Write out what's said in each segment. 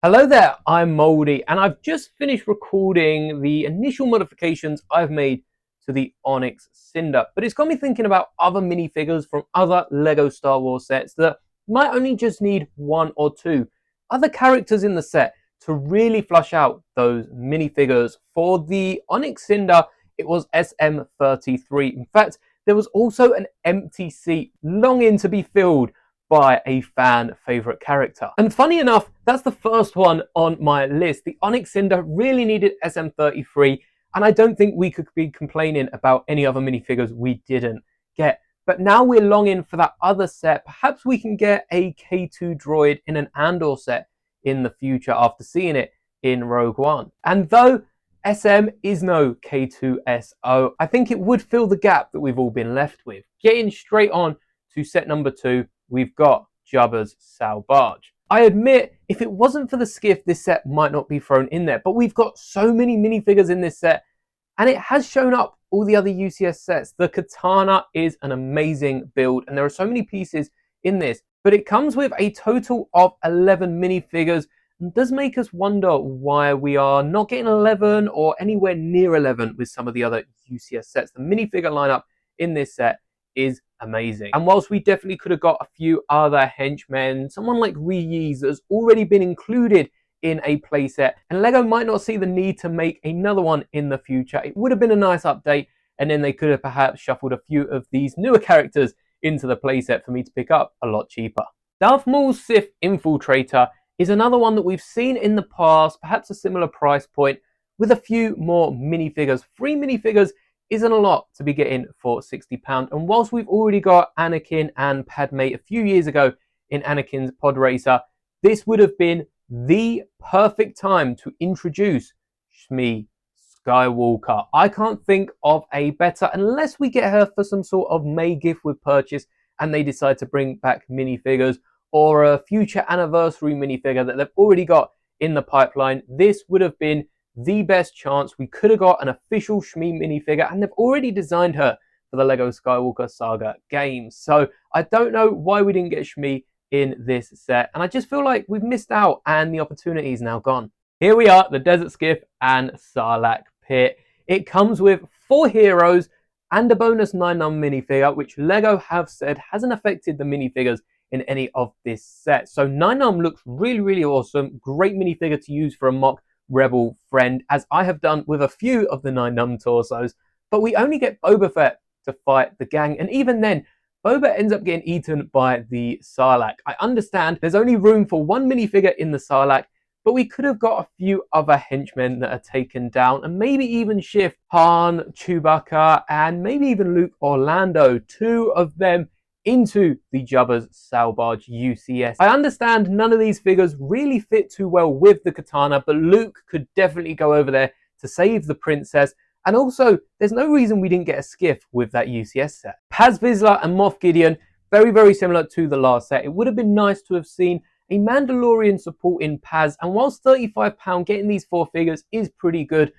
Hello there, I'm Moldy, and I've just finished recording the initial modifications I've made to the Onyx Cinder. But it's got me thinking about other minifigures from other LEGO Star Wars sets that might only just need one or two other characters in the set to really flush out those minifigures. For the Onyx Cinder, it was SM33. In fact, there was also an empty seat longing to be filled by a fan favorite character. And funny enough, that's the first one on my list. The Onyx Cinder really needed SM33, and I don't think we could be complaining about any other minifigures we didn't get. But now we're longing for that other set. Perhaps we can get a K2 droid in an Andor set in the future after seeing it in Rogue One. And though SM is no K2SO, I think it would fill the gap that we've all been left with. Getting straight on to set number 2, we've got Jabba's Sal Barge. I admit, if it wasn't for the skiff, this set might not be thrown in there, but we've got so many minifigures in this set, and it has shown up all the other UCS sets. The Katana is an amazing build, and there are so many pieces in this, but it comes with a total of 11 minifigures, and does make us wonder why we are not getting 11 or anywhere near 11 with some of the other UCS sets. The minifigure lineup in this set is amazing. And whilst we definitely could have got a few other henchmen, someone like Reese has already been included in a playset, and LEGO might not see the need to make another one in the future. It would have been a nice update, and then they could have perhaps shuffled a few of these newer characters into the playset for me to pick up a lot cheaper. Darth Maul's Sith Infiltrator is another one that we've seen in the past, perhaps a similar price point, with a few more minifigures. 3 minifigures isn't a lot to be getting for £60. And whilst we've already got Anakin and Padme a few years ago in Anakin's Pod Racer, this would have been the perfect time to introduce Shmi Skywalker. I can't think of a better, unless we get her for some sort of May gift with purchase and they decide to bring back minifigures, or a future anniversary minifigure that they've already got in the pipeline. This would have been the best chance. We could have got an official Shmi minifigure, and they've already designed her for the LEGO Skywalker Saga games. So I don't know why we didn't get Shmi in this set, and I just feel like we've missed out and the opportunity is now gone. Here we are, the Desert Skiff and Sarlacc Pit. It comes with 4 heroes and a bonus 9-num minifigure, which LEGO have said hasn't affected the minifigures in any of this set. So 9-num looks really, really awesome. Great minifigure to use for a mock Rebel friend, as I have done with a few of the 9-num torsos, but we only get Boba Fett to fight the gang, and even then, Boba ends up getting eaten by the Sarlacc. I understand there's only room for 1 minifigure in the Sarlacc, but we could have got a few other henchmen that are taken down, and maybe even shift Han, Chewbacca, and maybe even Luke or Lando, 2 of them, into the Jabba's Sal Barge UCS. I understand none of these figures really fit too well with the Katana, but Luke could definitely go over there to save the princess. And also, there's no reason we didn't get a skiff with that UCS set. Paz Vizsla and Moff Gideon, very, very similar to the last set. It would have been nice to have seen a Mandalorian supporting Paz, and whilst £35 getting these 4 figures is pretty good,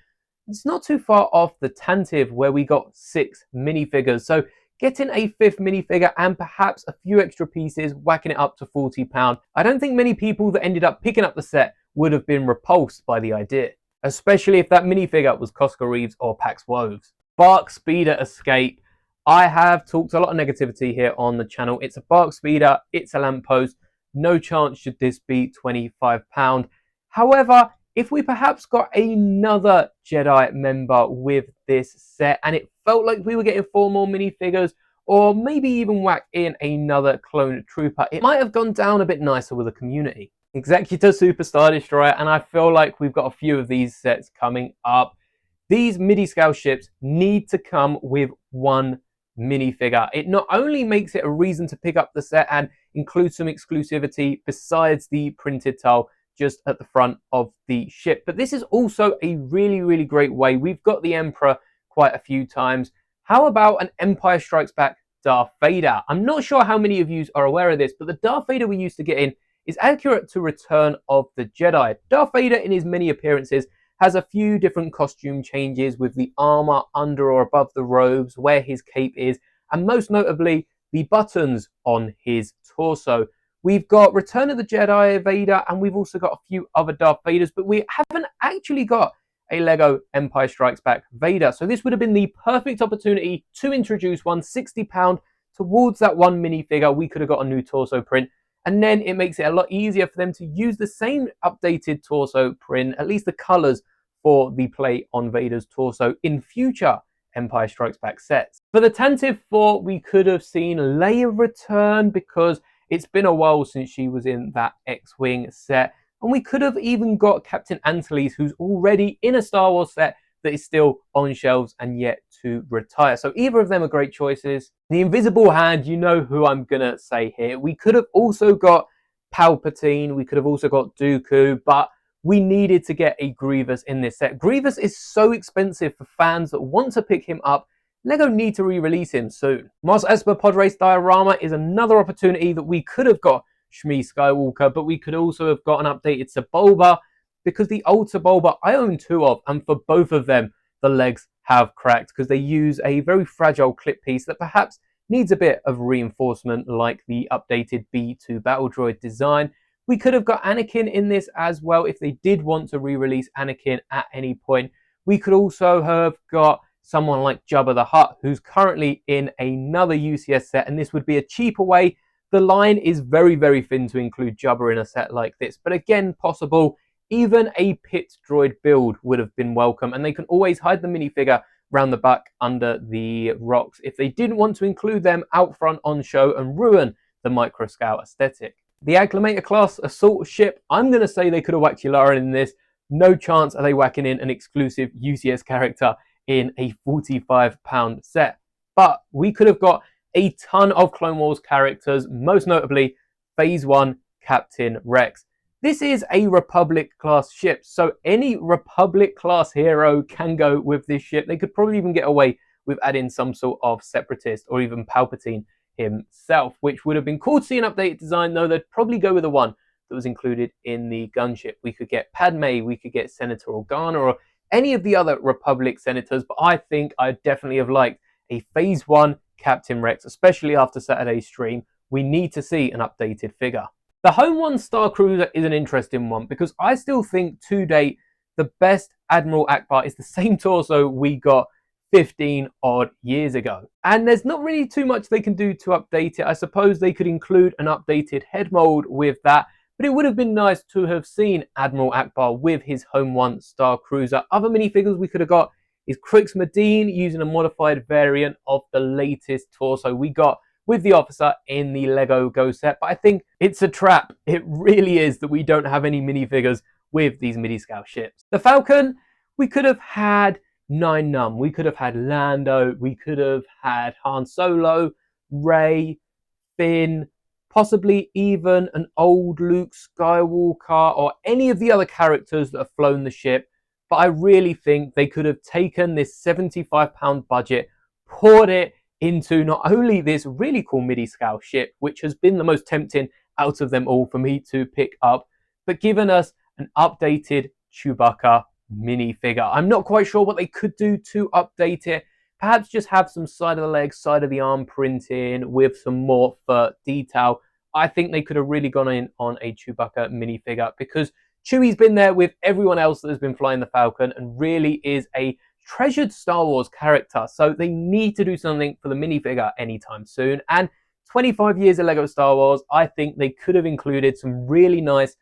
it's not too far off the Tantive where we got 6 minifigures. So getting a 5th minifigure and perhaps a few extra pieces, whacking it up to £40. I don't think many people that ended up picking up the set would have been repulsed by the idea, especially if that minifigure was Cosca Reeves or Pax Woves. Bark Speeder Escape. I have talked a lot of negativity here on the channel. It's a Bark Speeder, it's a lamppost. No chance should this be £25. However, if we perhaps got another Jedi member with this set, and it felt like we were getting 4 more minifigures, or maybe even whack in another clone trooper, it might have gone down a bit nicer with the community. Executor Super Star Destroyer, and I feel like we've got a few of these sets coming up. These midi-scale ships need to come with 1 minifigure. It not only makes it a reason to pick up the set and include some exclusivity besides the printed tile just at the front of the ship, but this is also a really, really great way. We've got the Emperor quite a few times. How about an Empire Strikes Back Darth Vader? I'm not sure how many of you are aware of this, but the Darth Vader we used to get in is accurate to Return of the Jedi. Darth Vader in his many appearances has a few different costume changes with the armor under or above the robes, where his cape is, and most notably the buttons on his torso. We've got Return of the Jedi Vader, and we've also got a few other Darth Vaders, but we haven't actually got a Lego Empire Strikes Back Vader. So this would have been the perfect opportunity to introduce one, £60 towards that one minifigure. We could have got a new torso print, and then it makes it a lot easier for them to use the same updated torso print, at least the colors, for the play on Vader's torso in future Empire Strikes Back sets. For the Tantive 4, we could have seen Leia return because it's been a while since she was in that X-Wing set. And we could have even got Captain Antilles, who's already in a Star Wars set that is still on shelves and yet to retire. So either of them are great choices. The Invisible Hand, you know who I'm going to say here. We could have also got Palpatine. We could have also got Dooku, but we needed to get a Grievous in this set. Grievous is so expensive for fans that want to pick him up. Lego need to re-release him soon. Mos Espa Pod Race Diorama is another opportunity that we could have got Shmi Skywalker, but we could also have got an updated Sebulba, because the old Sebulba I own two of, and for both of them the legs have cracked because they use a very fragile clip piece that perhaps needs a bit of reinforcement, like the updated B2 Battle Droid design. We could have got Anakin in this as well if they did want to re-release Anakin at any point. We could also have got someone like Jabba the Hutt, who's currently in another UCS set, and this would be a cheaper way. The line is very, very thin to include Jabba in a set like this, but again, possible. Even a pit droid build would have been welcome, and they can always hide the minifigure round the back under the rocks if they didn't want to include them out front on show and ruin the microscale aesthetic. The Acclimator class assault ship, I'm going to say they could have whacked Yularen in this. No chance are they whacking in an exclusive UCS character in a £45 set. But we could have got a ton of Clone Wars characters, most notably Phase 1 Captain Rex. This is a Republic class ship, so any Republic class hero can go with this ship. They could probably even get away with adding some sort of Separatist or even Palpatine himself, which would have been cool to see an updated design, though they'd probably go with the one that was included in the gunship. We could get Padme, we could get Senator Organa, or any of the other Republic senators, but I think I'd definitely have liked a Phase 1 Captain Rex, especially after Saturday's stream. We need to see an updated figure. The Home 1 Star Cruiser is an interesting one because I still think to date the best Admiral Akbar is the same torso we got 15 odd years ago. And there's not really too much they can do to update it. I suppose they could include an updated head mold with that, but it would have been nice to have seen Admiral Akbar with his Home 1 Star Cruiser. Other minifigures we could have got is Crix Medine using a modified variant of the latest torso we got with the officer in the Lego Go set, but I think it's a trap. It really is that we don't have any minifigures with these midi-scale ships. The Falcon, we could have had Nien Nunb, we could have had Lando, we could have had Han Solo, Rey, Finn, possibly even an old Luke Skywalker or any of the other characters that have flown the ship. But I really think they could have taken this £75 budget, poured it into not only this really cool midi-scale ship, which has been the most tempting out of them all for me to pick up, but given us an updated Chewbacca minifigure. I'm not quite sure what they could do to update it. Perhaps just have some side of the leg, side of the arm printing with some more fur detail. I think they could have really gone in on a Chewbacca minifigure because Chewie's been there with everyone else that has been flying the Falcon and really is a treasured Star Wars character, so they need to do something for the minifigure anytime soon. And 25 years of Lego Star Wars, I think they could have included some really nice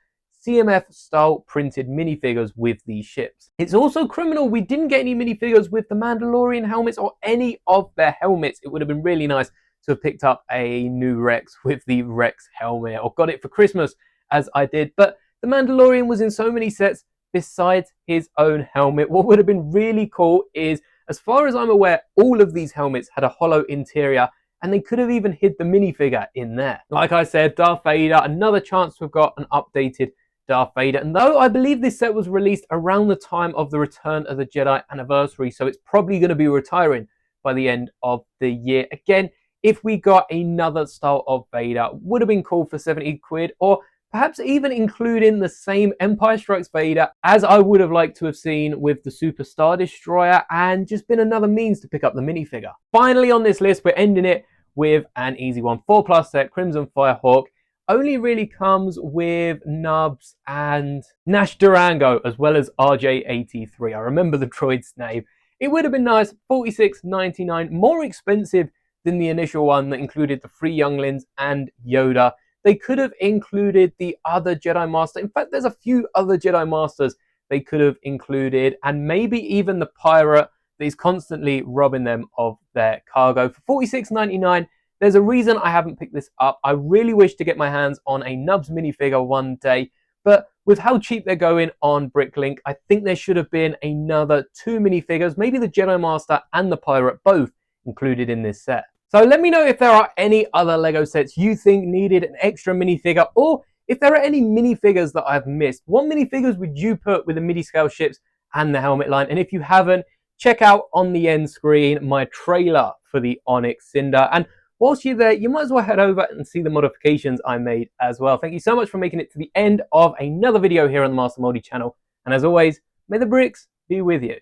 CMF style printed minifigures with these ships. It's also criminal we didn't get any minifigures with the Mandalorian helmets or any of their helmets. It would have been really nice to have picked up a new Rex with the Rex helmet or got it for Christmas as I did, but the Mandalorian was in so many sets besides his own helmet. What would have been really cool is, as far as I'm aware, all of these helmets had a hollow interior and they could have even hid the minifigure in there. Like I said, Darth Vader, another chance to have got an updated Darth Vader. And though I believe this set was released around the time of the Return of the Jedi anniversary, so it's probably going to be retiring by the end of the year. Again, if we got another style of Vader, would have been cool for 70 quid, or perhaps even including the same Empire Strikes Vader as I would have liked to have seen with the Super Star Destroyer, and just been another means to pick up the minifigure. Finally on this list, we're ending it with an easy one. 4+ set, Crimson Firehawk. only really comes with Nubs and Nash Durango, as well as RJ83. I remember the droid's name. It would have been nice, $46.99, more expensive than the initial one that included the 3 younglings and Yoda. They could have included the other Jedi Master. In fact, there's a few other Jedi Masters they could have included, and maybe even the pirate that is constantly robbing them of their cargo. For $46.99, there's a reason I haven't picked this up. I really wish to get my hands on a Nubs minifigure one day, but with how cheap they're going on Bricklink, I think there should have been another 2 minifigures, maybe the Jedi Master and the pirate, both included in this set. So let me know if there are any other LEGO sets you think needed an extra minifigure, or if there are any minifigures that I've missed. What minifigures would you put with the midi-scale ships and the helmet line? And if you haven't, check out on the end screen my trailer for the Onyx Cinder. And whilst you're there, you might as well head over and see the modifications I made as well. Thank you so much for making it to the end of another video here on the Master Moldy channel. And as always, may the bricks be with you.